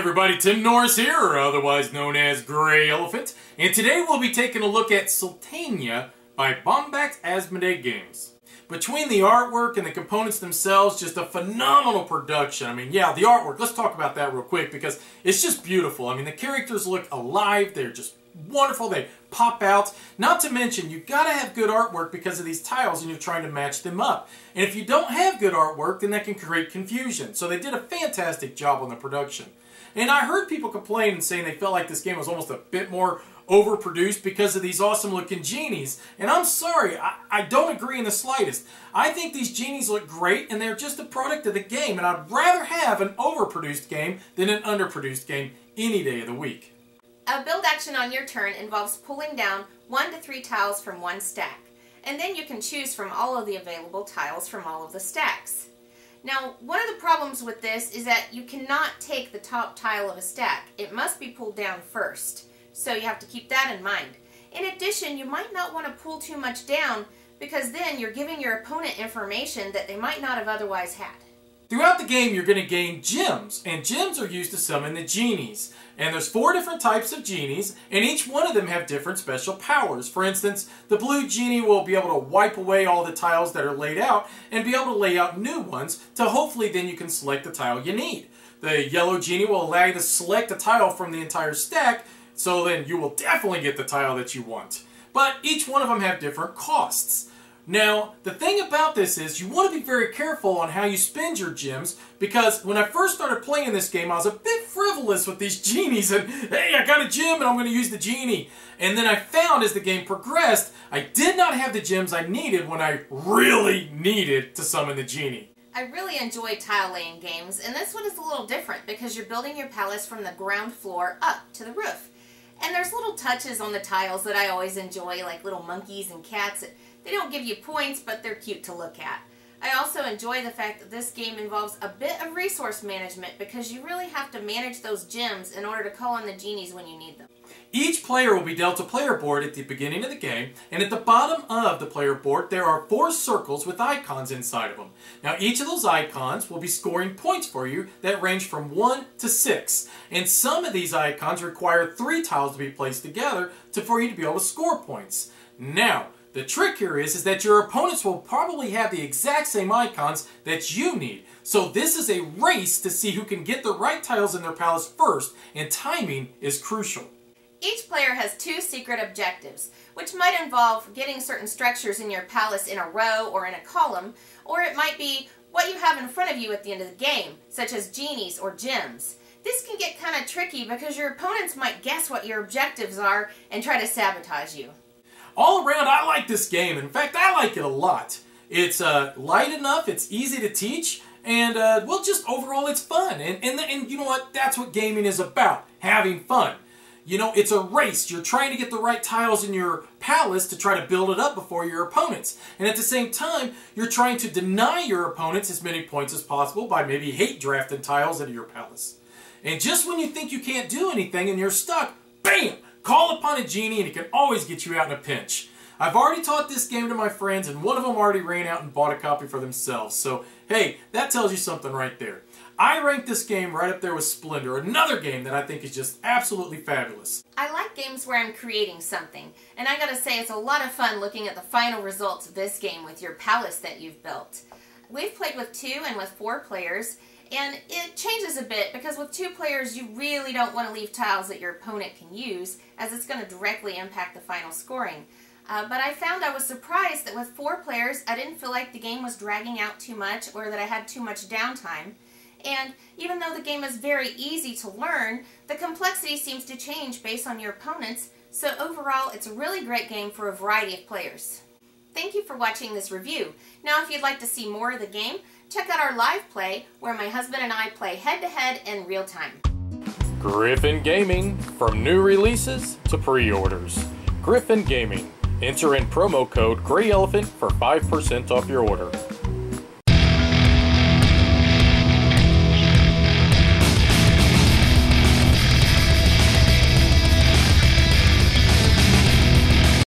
everybody, Tim Norris here, or otherwise known as GreyElephant, and today we'll be taking a look at Sultaniya by Bombyx Asmodee Games. Between the artwork and the components themselves, just a phenomenal production. I mean, yeah, the artwork, let's talk about that real quick because it's just beautiful. I mean, the characters look alive, they're just wonderful, they pop out. Not to mention, you've got to have good artwork because of these tiles and you're trying to match them up. And if you don't have good artwork, then that can create confusion. So they did a fantastic job on the production. And I heard people complain and saying they felt like this game was almost a bit more overproduced because of these awesome looking genies. And I'm sorry, I don't agree in the slightest. I think these genies look great and they're just a product of the game. And I'd rather have an overproduced game than an underproduced game any day of the week. A build action on your turn involves pulling down 1 to 3 tiles from one stack. And then you can choose from all of the available tiles from all of the stacks. Now, one of the problems with this is that you cannot take the top tile of a stack. It must be pulled down first. So you have to keep that in mind. In addition, you might not want to pull too much down because then you're giving your opponent information that they might not have otherwise had. Throughout the game, you're going to gain gems, and gems are used to summon the genies. And there's 4 different types of genies, and each one of them have different special powers. For instance, the blue genie will be able to wipe away all the tiles that are laid out and be able to lay out new ones to hopefully then you can select the tile you need. The yellow genie will allow you to select a tile from the entire stack, so then you will definitely get the tile that you want. But each one of them have different costs. Now, the thing about this is you want to be very careful on how you spend your gems because when I first started playing this game, I was a bit frivolous with these genies and, hey, I got a gem and I'm going to use the genie. And then I found as the game progressed, I did not have the gems I needed when I really needed to summon the genie. I really enjoy tile laying games, and this one is a little different because you're building your palace from the ground floor up to the roof. And there's little touches on the tiles that I always enjoy, like little monkeys and cats. They don't give you points, but they're cute to look at. I also enjoy the fact that this game involves a bit of resource management because you really have to manage those gems in order to call on the genies when you need them. Each player will be dealt a player board at the beginning of the game, and at the bottom of the player board there are 4 circles with icons inside of them. Now each of those icons will be scoring points for you that range from 1 to 6. And some of these icons require 3 tiles to be placed together for you to be able to score points. Now, the trick here is that your opponents will probably have the exact same icons that you need. So this is a race to see who can get the right tiles in their palace first, and timing is crucial. Each player has 2 secret objectives, which might involve getting certain structures in your palace in a row or in a column, or it might be what you have in front of you at the end of the game, such as genies or gems. This can get kind of tricky because your opponents might guess what your objectives are and try to sabotage you. All around, I like this game. In fact, I like it a lot. It's light enough, it's easy to teach, and well, just overall it's fun. And you know what? That's what gaming is about, having fun. You know, it's a race. You're trying to get the right tiles in your palace to try to build it up before your opponents. And at the same time, you're trying to deny your opponents as many points as possible by maybe hate drafting tiles into your palace. And just when you think you can't do anything and you're stuck, bam! Call upon a genie and it can always get you out in a pinch. I've already taught this game to my friends and one of them already ran out and bought a copy for themselves. So, hey, that tells you something right there. I rank this game right up there with Splendor, another game that I think is just absolutely fabulous. I like games where I'm creating something, and I gotta say it's a lot of fun looking at the final results of this game with your palace that you've built. We've played with 2 and with 4 players, and it changes a bit because with 2 players you really don't want to leave tiles that your opponent can use as it's going to directly impact the final scoring. But I found I was surprised that with 4 players I didn't feel like the game was dragging out too much or that I had too much downtime. And even though the game is very easy to learn, the complexity seems to change based on your opponents, so overall it's a really great game for a variety of players. Thank you for watching this review. Now if you'd like to see more of the game, check out our live play where my husband and I play head-to-head in real time. Griffin Gaming, from new releases to pre-orders. Griffin Gaming. Enter in promo code GreyElephant for 5% off your order.